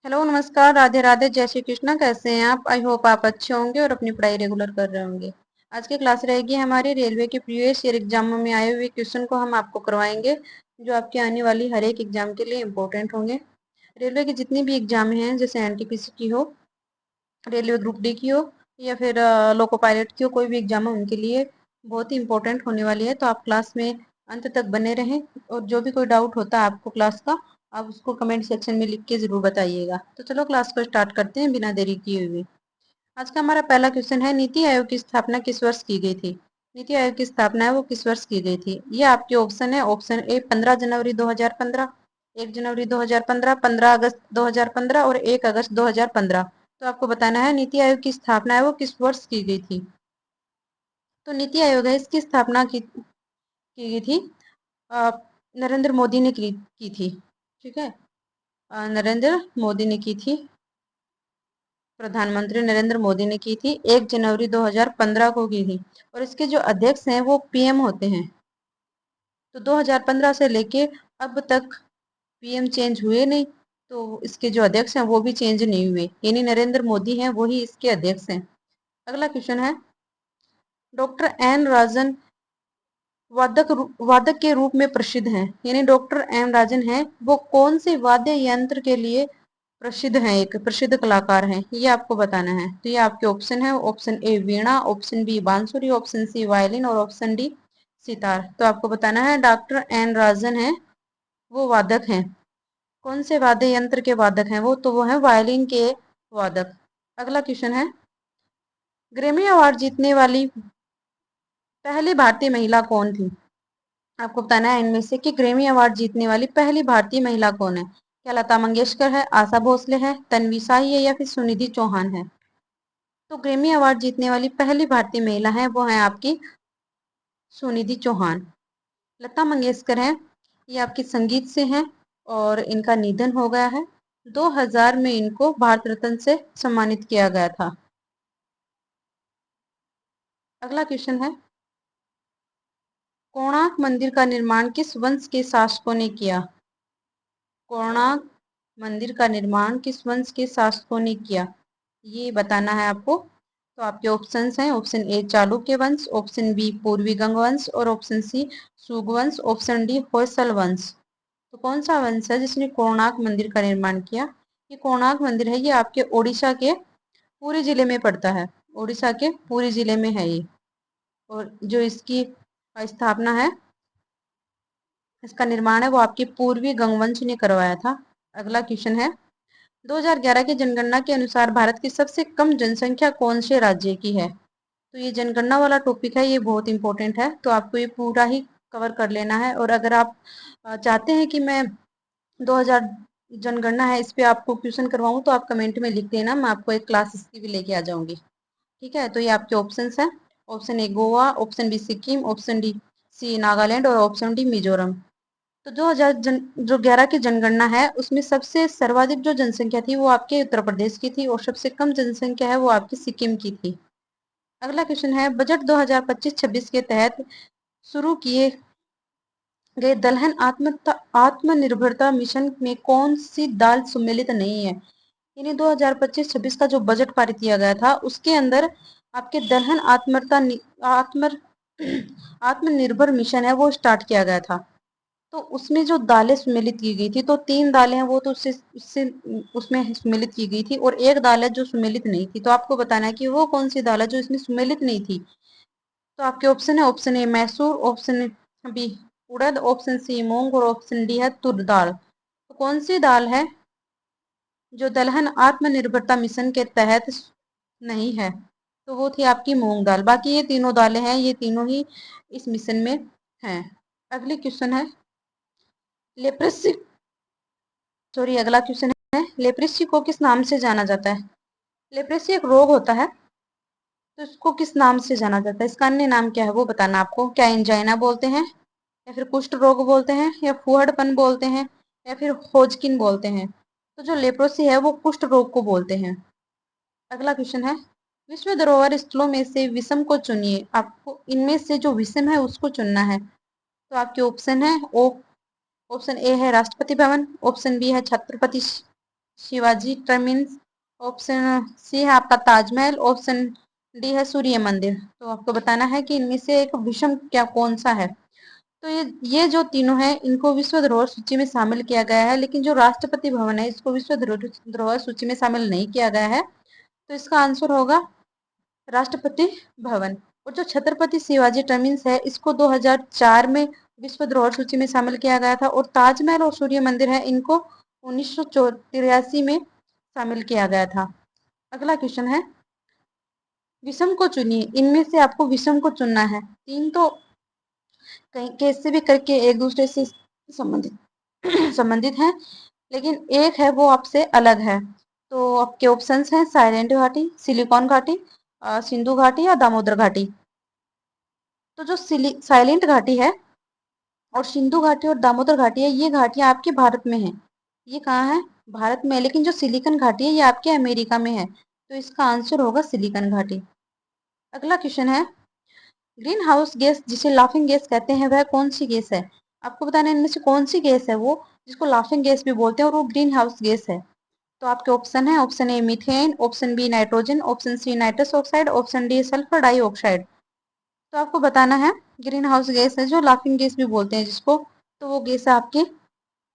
Hello नमस्कार, राधे राधे, जय श्री कृष्णा। कैसे हैं आप? आई होप आप अच्छे होंगे और अपनी पढ़ाई रेगुलर कर रहे होंगे। आज की क्लास रहेगी हमारी रेलवे के प्रीवियस ईयर एग्जामों में आए हुए क्वेश्चन को हम आपको करवाएंगे, जो आपके आने वाली हर एक एग्जाम के लिए इम्पोर्टेंट होंगे। रेलवे की जितनी भी एग्जाम हैं, जैसे एनटीपीसी की हो, रेलवे ग्रुप डी की हो, या फिर लोको पायलट की हो, कोई भी एग्जाम हो उनके लिए बहुत ही इंपॉर्टेंट होने वाली है। तो आप क्लास में अंत तक बने रहें, और जो भी कोई डाउट होता है आपको क्लास का, आप उसको कमेंट सेक्शन में लिख के जरूर बताइएगा। तो चलो क्लास को स्टार्ट करते हैं बिना देरी किए हुए। आज का हमारा पहला क्वेश्चन है, नीति आयोग की स्थापना किस वर्ष की गई थी? नीति आयोग की स्थापना है वो किस वर्ष की गई थी? ये आपके ऑप्शन है। ऑप्शन ए 15 जनवरी 2015, 1 जनवरी 2015, 15 अगस्त 2015 और 1 अगस्त 2015। तो आपको बताना है नीति आयोग की स्थापना है वो किस वर्ष की गई थी। तो नीति आयोग है, इसकी स्थापना की गई थी, अ, नरेंद्र मोदी ने की थी। ठीक है, नरेंद्र मोदी ने की थी, प्रधानमंत्री नरेंद्र मोदी ने की थी, 1 जनवरी 2015 को की थी। और इसके जो अध्यक्ष हैं वो पीएम होते हैं। तो 2015 से लेके अब तक पीएम चेंज हुए नहीं, तो इसके जो अध्यक्ष हैं वो भी चेंज नहीं हुए, यानी नरेंद्र मोदी हैं वही इसके अध्यक्ष हैं। अगला क्वेश्चन है, डॉक्टर एन राजन वादक के रूप में प्रसिद्ध हैं, यानी डॉक्टर एन राजन हैं वो कौन से वाद्य यंत्र के लिए प्रसिद्ध हैं, एक प्रसिद्ध कलाकार हैं, ये आपको बताना है। तो ये आपके ऑप्शन है। Option A veena, option B bansuri, option C violin और ऑप्शन डी सितार। तो आपको बताना है डॉक्टर एन राजन है वो वादक हैं। कौन से वाद्य यंत्र के वादक हैं वो? तो वो है वायलिन के वादक। अगला क्वेश्चन है, ग्रैमी अवार्ड जीतने वाली पहली भारतीय महिला कौन थी? आपको बताना है इनमें से कि ग्रैमी अवार्ड जीतने वाली पहली भारतीय महिला कौन है। क्या लता मंगेशकर है, आशा भोसले है, तन्वी साही है, या फिर सुनिधि चौहान है? तो ग्रैमी अवार्ड जीतने वाली पहली भारतीय महिला है वो है आपकी सुनिधि चौहान। लता मंगेशकर हैं, ये आपकी संगीत से हैं और इनका निधन हो गया है। 2000 में इनको भारत रत्न से सम्मानित किया गया था। अगला क्वेश्चन है, कोणार्क मंदिर का निर्माण किस वंश के शासकों ने किया? कोणार्क मंदिर का निर्माण किस वंश के शासकों ने किया, ये बताना है आपको। तो आपके ऑप्शंस हैं। ऑप्शन ए चालुक्य वंश, ऑप्शन बी पूर्वी गंग वंश और ऑप्शन सी सुग वंश, ऑप्शन डी होयसल वंश। तो कौन सा वंश है जिसने कोणार्क मंदिर का निर्माण किया? ये कोणार्क मंदिर है, ये आपके ओडिशा के पूरी जिले में पड़ता है। ओडिशा के पूरी जिले में है ये। और जो इसकी स्थापना है, इसका निर्माण है वो आपके पूर्वी गंगवंश ने करवाया था। अगला क्वेश्चन है, 2011 की जनगणना के अनुसार भारत की सबसे कम जनसंख्या कौन से राज्य की है? तो ये जनगणना वाला टॉपिक है, ये बहुत इंपॉर्टेंट है, तो आपको ये पूरा ही कवर कर लेना है। और अगर आप चाहते हैं कि मैं 2000 जनगणना है इस पे आपको क्वेश्चन करवाऊं, तो आप कमेंट में लिख देना, मैं आपको एक क्लास इसकी भी लेके आ जाऊंगी। ठीक है, तो ये आपके ऑप्शंस हैं। Option A Goa, option B Sikkim, option D C Nagaland और ऑप्शन डी मिजोरम। तो 2000 जो 11 की जनगणना है उसमें सबसे सर्वाधिक जो जनसंख्या थी वो आपके उत्तर प्रदेश की थी, और सबसे कम जनसंख्या है वो आपकी सिक्किम की थी। अगला क्वेश्चन है, बजट 2025-26 के तहत शुरू किए गए दलहन आत्मनिर्भरता मिशन में कौन सी दाल सम्मिलित नहीं है? यानी 2025-26 का जो बजट पारित किया गया था उसके अंदर आपके दलहन आत्म आत्मनिर्भर मिशन है वो स्टार्ट किया गया था। तो उसमें जो दालें सम्मिलित की गई थी, तो 3 दालें हैं वो तो उससे उससे उसमें सम्मिलित की गई थी, और एक दाल है जो सम्मिलित नहीं थी। तो आपको बताना है कि वो कौन सी दाल है जो इसमें सम्मिलित नहीं थी। तो आपके ऑप्शन है। Option A Mysore, option B उड़द, ऑप्शन सी मूंग और ऑप्शन डी है तुर दाल। तो कौन सी दाल है जो दलहन आत्मनिर्भरता मिशन के तहत नहीं है? तो वो थी आपकी मूंग दाल। बाकी ये तीनों दालें हैं, ये तीनों ही इस मिशन में हैं। अगली क्वेश्चन है, लेप्रेसी सॉरी अगला क्वेश्चन है, लेप्रेसी को किस नाम से जाना जाता है? लेप्रेसी एक रोग होता है, तो इसको किस नाम से जाना जाता है? इसका अन्य नाम क्या है वो बताना आपको। क्या एंजाइना बोलते हैं, या फिर कुष्ठ रोग बोलते हैं, या फुहड़पन बोलते हैं, या फिर होजकिन बोलते हैं? तो जो लेप्रोसी है वो कुष्ठ रोग को बोलते हैं। अगला क्वेश्चन है, विश्व धरोहर स्थलों में से विषम को चुनिए। आपको इनमें से जो विषम है उसको चुनना है। तो आपके ऑप्शन है। ऑप्शन ए है राष्ट्रपति भवन, ऑप्शन बी है Chhatrapati Shivaji terminus, option C है आपका ताजमहल, ऑप्शन डी है सूर्य मंदिर। तो आपको बताना है कि इनमें से एक विषम क्या कौन सा है। तो ये जो तीनों हैं इनको विश्व धरोहर सूची में शामिल किया गया है, लेकिन जो राष्ट्रपति भवन है इसको विश्व धरोहर सूची में शामिल नहीं किया गया है। तो इसका आंसर होगा राष्ट्रपति भवन। और जो छत्रपति शिवाजी टर्मिनस है इसको 2004 में विश्व धरोहर सूची में शामिल किया गया था, और ताजमहल और सूर्य मंदिर है इनको 1983 में शामिल किया गया था। अगला क्वेश्चन है, विषम को चुनिए। इनमें से आपको विषम को चुनना है। तीन तो कहीं कैसे भी करके एक दूसरे से संबंधित संबंधित हैं, लेकिन एक है वो आपसे अलग है। तो आपके ऑप्शंस हैं साइलेंट घाटी, सिलिकॉन घाटी, सिंधु घाटी या दामोदर घाटी। तो जो साइलेंट घाटी है और सिंधु घाटी और दामोदर घाटी है, ये घाटियां आपके भारत में हैं। ये कहाँ है? भारत में। लेकिन जो सिलिकन घाटी है ये आपके अमेरिका में है। तो इसका आंसर होगा सिलिकन घाटी। अगला क्वेश्चन है, ग्रीन हाउस गैस जिसे लाफिंग गैस कहते हैं वह कौन सी गैस है? आपको बताना है इनमें से कौन सी गैस है वो जिसको लाफिंग गैस भी बोलते हैं और वो ग्रीन हाउस गैस है। तो आपके ऑप्शन है, option A methane, option B nitrogen, option C nitrous oxide, option D sulphur dioxide. तो आपको बताना है ग्रीन हाउस गैस है जो लाफिंग गैस भी बोलते हैं जिसको, तो वो गैस है आपकी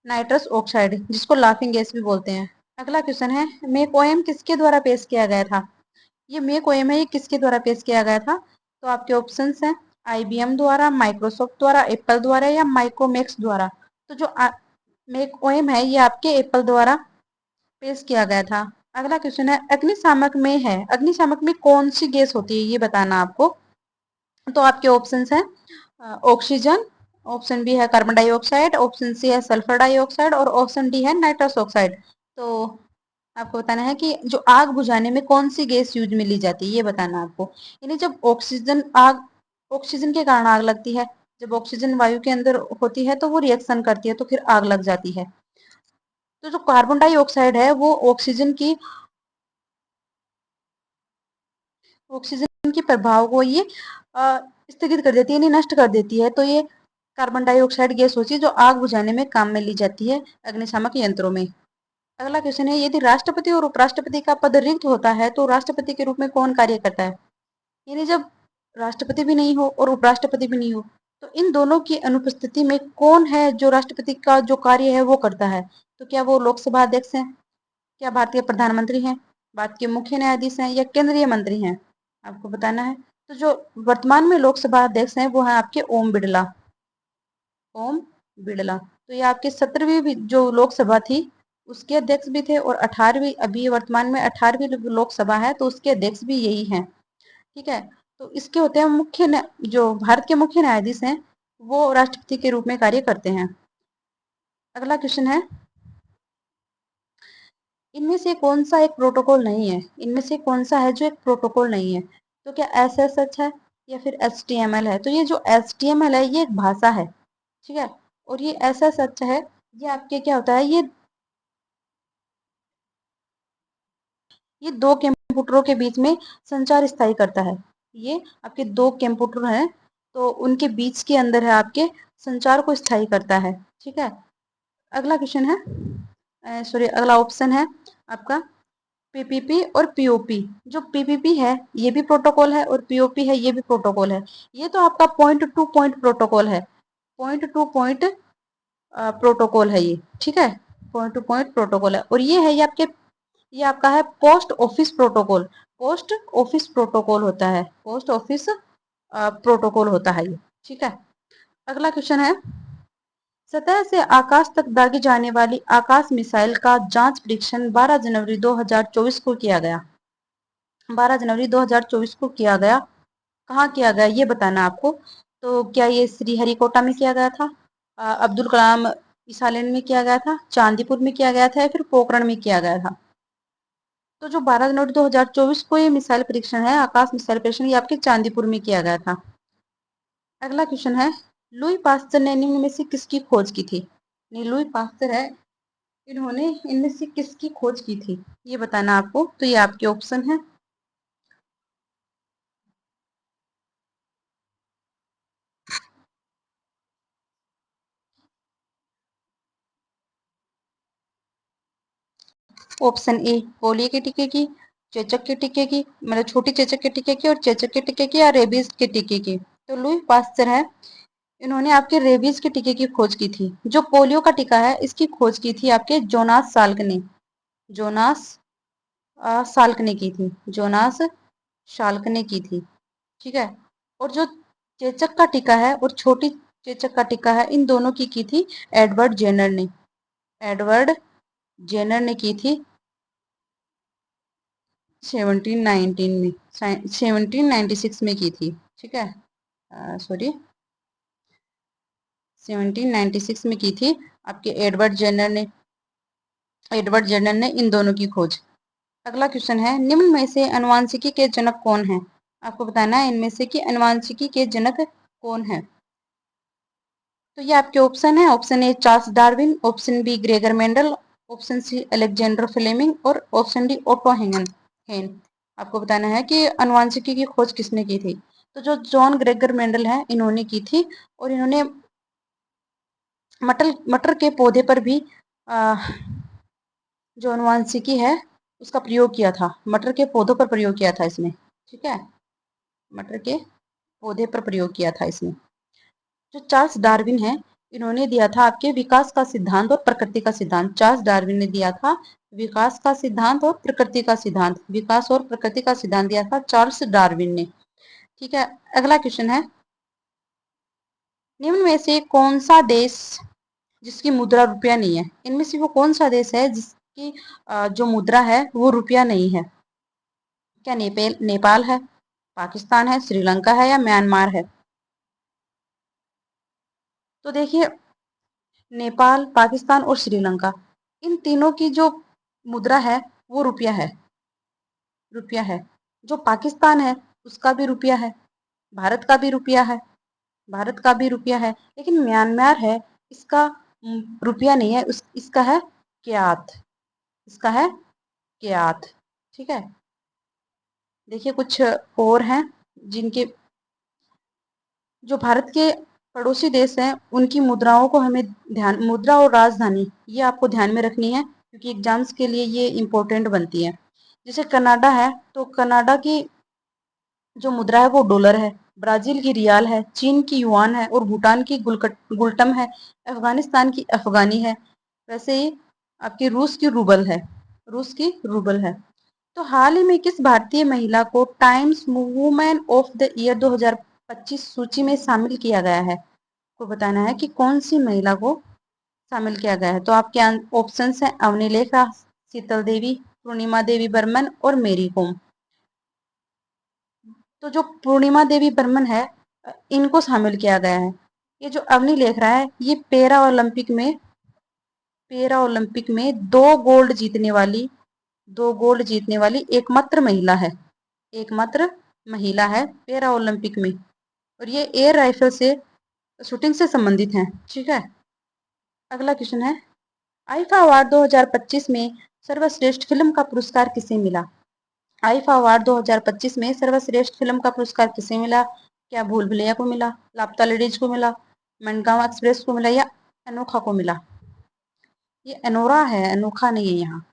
नाइट्रस ऑक्साइड जिसको लाफिंग गैस भी बोलते हैं। अगला क्वेश्चन है, मेकोएम किसके द्वारा पेश किया गया था? ये मेकोएम है, ये किसके द्वारा पेश किया गया था? तो आपके ऑप्शंस हैं आईबीएम द्वारा, माइक्रोसॉफ्ट द्वारा, एप्पल द्वारा या माइक्रोमैक्स द्वारा। तो जो मेकोएम है ये आपके एप्पल द्वारा पेश किया गया था। अगला क्वेश्चन है, अग्निशामक में है, अग्निशामक में कौन सी गैस होती है ये बताना आपको। तो आपके ऑप्शंस हैं ऑक्सीजन, ऑप्शन बी है कार्बन डाइऑक्साइड, ऑप्शन सी है सल्फर डाइऑक्साइड और ऑप्शन डी है नाइट्रस ऑक्साइड। तो आपको बताना है कि जो आग बुझाने में कौन सी गैस यूज में ली जाती है ये बताना आपको। यानी जब ऑक्सीजन के कारण आग लगती है, जब ऑक्सीजन वायु के अंदर होती है तो वो रिएक्शन करती है तो फिर आग लग जाती है। तो जो कार्बन डाइऑक्साइड है वो ऑक्सीजन के प्रभाव को ये स्थगित कर देती है, यानी नष्ट कर देती है। तो ये कार्बन डाइऑक्साइड गैस होती है जो आग बुझाने में काम में ली जाती है अग्निशामक यंत्रों में। अगला क्वेश्चन है, यदि राष्ट्रपति और उपराष्ट्रपति का पद रिक्त होता है तो राष्ट्रपति के रूप में कौन कार्य करता है? यानी जब राष्ट्रपति भी नहीं हो और उपराष्ट्रपति भी नहीं हो तो इन दोनों की अनुपस्थिति में कौन है जो राष्ट्रपति का जो कार्य है वो करता है? तो क्या वो लोकसभा अध्यक्ष हैं, क्या भारतीय प्रधानमंत्री हैं, भारत के मुख्य न्यायाधीश हैं या केंद्रीय मंत्री हैं? आपको बताना है। तो जो वर्तमान में लोकसभा अध्यक्ष हैं वो हैं आपके ओम बिड़ला। ओम बिड़ला। तो ये आपके 17वीं जो लोकसभा थी उसके अध्यक्ष भी थे, और 18वीं अभी वर्तमान में 18वीं लोकसभा है तो उसके अध्यक्ष भी यही हैं। ठीक है। तो इसके होते हैं जो भारत के मुख्य न्यायाधीश हैं वो राष्ट्रपति के रूप में कार्य करते हैं। अगला क्वेश्चन है, इनमें से कौन सा एक प्रोटोकॉल नहीं है? इनमें से कौन सा है जो एक प्रोटोकॉल नहीं है? तो क्या एसएसएच है या फिर एचटीएमएल है? तो ये जो एचटीएमएल है ये एक भाषा है, ठीक है। और ये एसएसएच है, ये आपके क्या होता है, ये दो कंप्यूटरों के बीच में संचार स्थायी करता है। ये आपके दो कंप्यूटर हैं तो उनके बीच के अंदर है आपके संचार को स्थायी करता है, ठीक है। अगला क्वेश्चन है, सॉरी अगला ऑप्शन है आपका पीपीपी और पीओपी। जो पीपीपी है ये भी प्रोटोकॉल है और पीओपी है ये भी प्रोटोकॉल है। ये तो आपका पॉइंट टू पॉइंट प्रोटोकॉल है, पॉइंट टू पॉइंट प्रोटोकॉल है ये, ठीक है। पॉइंट टू पॉइंट प्रोटोकॉल है, और ये है ये आपका है post office protocol. Post office protocol होता है, पोस्ट ऑफिस प्रोटोकॉल होता है ये, ठीक है। अगला क्वेश्चन है, सतह से आकाश तक दागी जाने वाली आकाश मिसाइल का जांच परीक्षण 12 जनवरी 2024 को किया गया। 12 जनवरी 2024 को किया गया, कहाँ किया गया ये बताना आपको। तो क्या ये श्रीहरिकोटा में किया गया था, अब्दुल कलाम ईसालैंड में किया गया था, चांदीपुर में किया गया था या फिर पोखरण में किया गया था? तो जो 12 जनवरी 2024 को ये मिसाइल परीक्षण है, आकाश मिसाइल परीक्षण, ये आपके चांदीपुर में किया गया था। अगला क्वेश्चन है, लुई पास्चर ने निम्न में से किसकी खोज की थी? लुई पास्चर है, इन्होंने इनमें से किसकी खोज की थी ये बताना आपको। तो ये आपके ऑप्शन है, ऑप्शन ए पोलियो के टीके की, चेचक के टीके की, मतलब छोटी चेचक के टीके की, और चेचक के टीके की, या रेबीज के टीके की। तो लुई पास्चर है, इन्होंने आपके रेबीज के टीके की खोज की थी। जो पोलियो का टीका है इसकी खोज की थी आपके जोनास साल्क ने, जोनास साल्क ने की थी, जोनास शाल्क ने की थी। ठीक है। और जो चेचक का टीका है और छोटी चेचक का टीका है, इन दोनों की थी एडवर्ड जेनर ने, एडवर्ड जेनर ने की थी 1719 में, 1796 में की थी। ठीक है, सॉरी 1796 में की थी आपके एडवर्ड जेनर ने इन दोनों की खोज। अगला क्वेश्चन है, निम्न में से अनुवांशिकी के जनक कौन है? आपको बताना है इनमें से कि अनुवांशिकी के जनक कौन है। तो ये आपके ऑप्शन है, option A Charles Darwin, option B Gregor Mendel, option C Alexander Fleming, और ऑप्शन डी ओटो हेन। आपको बताना है कि अनुवांशिकी की खोज किसने की थी। तो जो जॉन ग्रेगर मेंडल है इन्होंने की थी, और इन्होंने मटर के पौधे पर भी जो अनुवांशिकी है उसका प्रयोग किया था, मटर के पौधों पर प्रयोग किया था इसने। ठीक है, मटर के पौधे पर प्रयोग किया था इसने। जो चार्ल्स डार्विन है इन्होंने दिया था आपके विकास का सिद्धांत और प्रकृति का सिद्धांत। चार्ल्स डार्विन ने दिया था विकास का सिद्धांत और प्रकृति का सिद्धांत, विकास और प्रकृति का सिद्धांत दिया था चार्ल्स डार्विन ने। ठीक है, अगला क्वेश्चन है, निम्न में से कौन सा देश जिसकी मुद्रा रुपया नहीं है, इनमें से वो कौन सा देश है जिसकी जो मुद्रा है वो रुपया नहीं है? क्या नेपाल है, पाकिस्तान है, श्रीलंका है, या म्यांमार है? तो देखिए, नेपाल, पाकिस्तान और श्रीलंका, इन तीनों की जो मुद्रा है वो रुपया है, रुपया है। जो पाकिस्तान है उसका भी रुपया है, भारत का भी रुपया है, भारत का भी रुपया है, लेकिन म्यांमार है इसका रुपया नहीं है, इसका है क्यात, इसका है क्यात। ठीक है, देखिए कुछ और हैं जिनके, जो भारत के पड़ोसी देश हैं उनकी मुद्राओं को हमें ध्यान, मुद्रा और राजधानी ये आपको ध्यान में रखनी है, क्योंकि एग्जाम्स के लिए ये इम्पोर्टेंट बनती है। जैसे कनाडा है तो कनाडा की जो मुद्रा है वो डॉलर है, ब्राजील की रियाल है, चीन की युआन है, और भूटान की गुलटम है, अफगानिस्तान की अफगानी है। वैसे ही आपकी रूस की रूबल है, रूस की रूबल है। तो हाल ही में किस भारतीय महिला को times women of the year 2025 सूची में शामिल किया गया है? को बताना है कि कौन सी महिला को शामिल किया गया है। तो आपके ऑप्शंस हैं अवनीलेखा, शीतल देवी, पूर्णिमा देवी बर्मन, और मेरी कॉम। तो जो पूर्णिमा देवी बर्मन है इनको शामिल किया गया है। ये जो अवनी लेख रहा है ये पैरा ओलंपिक में 2 गोल्ड जीतने वाली एकमात्र महिला है, एकमात्र महिला है पैरा ओलंपिक में, और ये एयर राइफल से शूटिंग से संबंधित है। ठीक है, अगला क्वेश्चन है, आईफा अवार्ड 2025 में सर्वश्रेष्ठ फिल्म का पुरस्कार किसे मिला? आईफा अवार्ड 2025 में सर्वश्रेष्ठ फिल्म का पुरस्कार किसे मिला? क्या भूल भुलैया को मिला, लापता लेडीज को मिला, मनगांव एक्सप्रेस को मिला, या अनोखा को मिला? ये अनोरा है, अनोखा नहीं है यहाँ,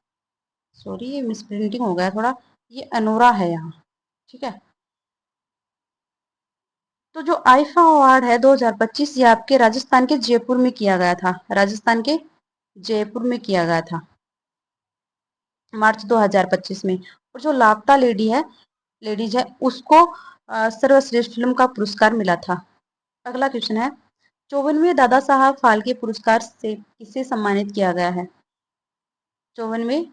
सॉरी ये मिसप्रिंटिंग हो गया थोड़ा, ये अनोरा है यहाँ। ठीक है, तो जो आईफा अवार्ड है 2025 ये आपके राजस्थान के जयपुर में किया गया था, राजस्थान के जयपुर में किया गया था मार्च 2025 में। और जो लापता लेडीज है उसको सर्वश्रेष्ठ फिल्म का पुरस्कार मिला था। अगला क्वेश्चन है, 54वें दादा साहब फाल्के पुरस्कार से किसे सम्मानित किया गया है? 54वें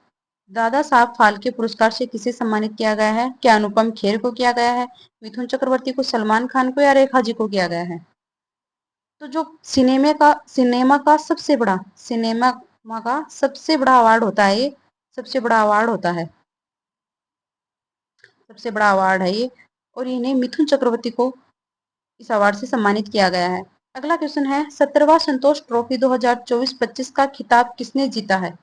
दादा साहब फाल्के पुरस्कार से किसे सम्मानित किया गया है? क्या अनुपम खेर को किया गया है, मिथुन चक्रवर्ती को, सलमान खान को, या रेखा जी को किया गया है? तो जो सिनेमा का सबसे बड़ा अवार्ड होता है, ये सबसे बड़ा अवार्ड होता है, सबसे बड़ा अवार्ड है ये, और इन्हें मिथुन चक्रवर्ती को इस अवार्ड से सम्मानित किया गया है। अगला क्वेश्चन है, 17वां संतोष ट्रॉफी 2024-25 का खिताब किसने जीता है?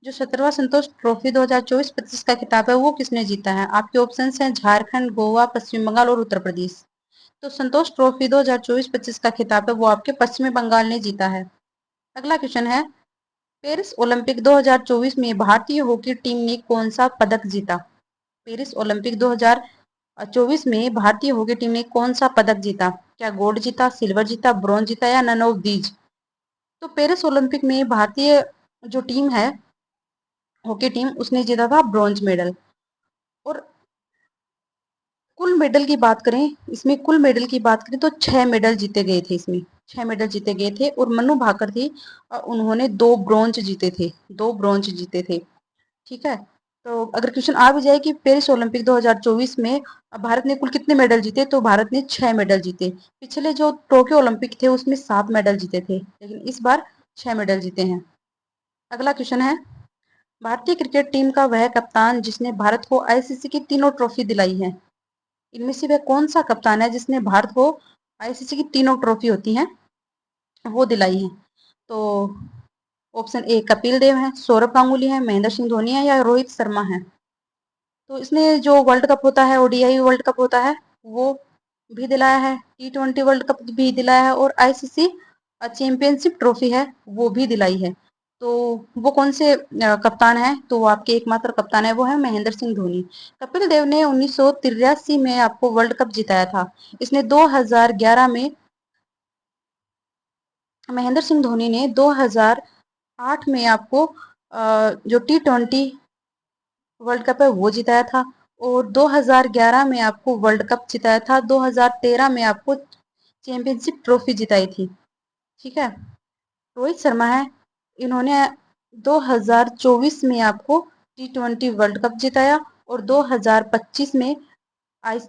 जो 17वां संतोष ट्रॉफी 2024-25 का खिताब है वो किसने जीता है? आपके ऑप्शंस हैं झारखंड, गोवा, पश्चिम बंगाल और उत्तर प्रदेश। तो संतोष ट्रॉफी 2024-25 का खिताब है वो आपके पश्चिमी बंगाल ने जीता है। अगला क्वेश्चन है, पेरिस ओलंपिक 2024 में भारतीय हॉकी टीम ने कौन सा पदक जीता? पेरिस ओलंपिक 2024 में भारतीय हॉकी टीम ने कौन सा पदक जीता? क्या गोल्ड जीता, सिल्वर जीता, ब्रॉन्ज जीता या नन ऑफ दीज? तो पेरिस ओलंपिक में भारतीय जो टीम है, हॉकी टीम, उसने जीता था ब्रॉन्ज मेडल। और कुल मेडल की बात करें, इसमें कुल मेडल की बात करें तो 6 मेडल जीते गए थे। इसमें 6 मेडल जीते गए थे और मनु भाकर थी, उन्होंने 2 ब्रॉन्ज जीते थे, 2 ब्रॉन्ज जीते थे। ठीक है, तो अगर क्वेश्चन आ भी जाए कि पेरिस ओलंपिक 2024 में भारत ने कुल कितने मेडल जीते, तो भारत ने 6 मेडल जीते। पिछले जो टोक्यो ओलंपिक थे उसमें 7 मेडल जीते थे, लेकिन इस बार 6 मेडल जीते हैं। अगला क्वेश्चन है, भारतीय क्रिकेट टीम का वह कप्तान जिसने भारत को आईसीसी की तीनों ट्रॉफी दिलाई है। इनमें से वह कौन सा कप्तान है जिसने भारत को आईसीसी की तीनों ट्रॉफी होती हैं वो दिलाई है? तो ऑप्शन ए कपिल देव है, सौरभ गांगुली है, महेंद्र सिंह धोनी है या रोहित शर्मा है? तो इसने जो वर्ल्ड कप होता है, ओडीआई वर्ल्ड कप होता है, वो भी दिलाया है, T20 वर्ल्ड कप भी दिलाया है और आईसीसी चैंपियनशिप ट्रॉफी है वो भी दिलाई है। तो वो कौन से कप्तान है? तो वो आपके एकमात्र कप्तान है, वो है महेंद्र सिंह धोनी। कपिल देव ने 1983 में आपको वर्ल्ड कप जिताया था। इसने 2011 में, महेंद्र सिंह धोनी ने 2008 में आपको जो T20 वर्ल्ड कप है वो जिताया था और 2011 में आपको वर्ल्ड कप जिताया था, 2013 में आपको चैंपियनशिप ट्रॉफी जिताई थी। ठीक है, रोहित शर्मा है, इन्होंने 2024 में आपको T20 वर्ल्ड कप जिताया और 2025 में आइस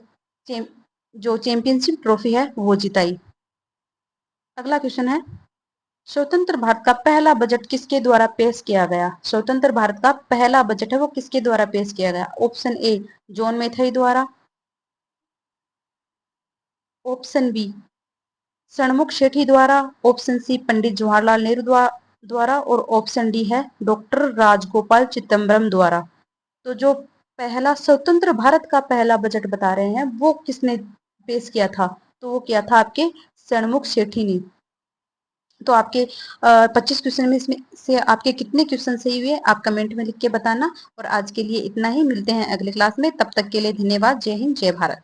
जो चैंपियनशिप ट्रॉफी है वो जिताई। अगला क्वेश्चन है, स्वतंत्र भारत का पहला बजट किसके द्वारा पेश किया गया? स्वतंत्र भारत का पहला बजट है वो किसके द्वारा पेश किया गया? ऑप्शन ए जॉन मेथाई द्वारा, ऑप्शन बी षणमुख शेठी द्वारा, ऑप्शन सी पंडित जवाहरलाल नेहरू द्वारा और ऑप्शन डी है डॉक्टर राजगोपाल चिदम्बरम द्वारा। तो जो पहला स्वतंत्र भारत का पहला बजट बता रहे हैं वो किसने पेश किया था? तो वो किया था आपके षणमुख शेठी ने। तो आपके 25 क्वेश्चन में इसमें से आपके कितने क्वेश्चन सही हुए आप कमेंट में लिख के बताना। और आज के लिए इतना ही, मिलते हैं अगले क्लास में, तब तक के लिए धन्यवाद। जय हिंद, जय भारत।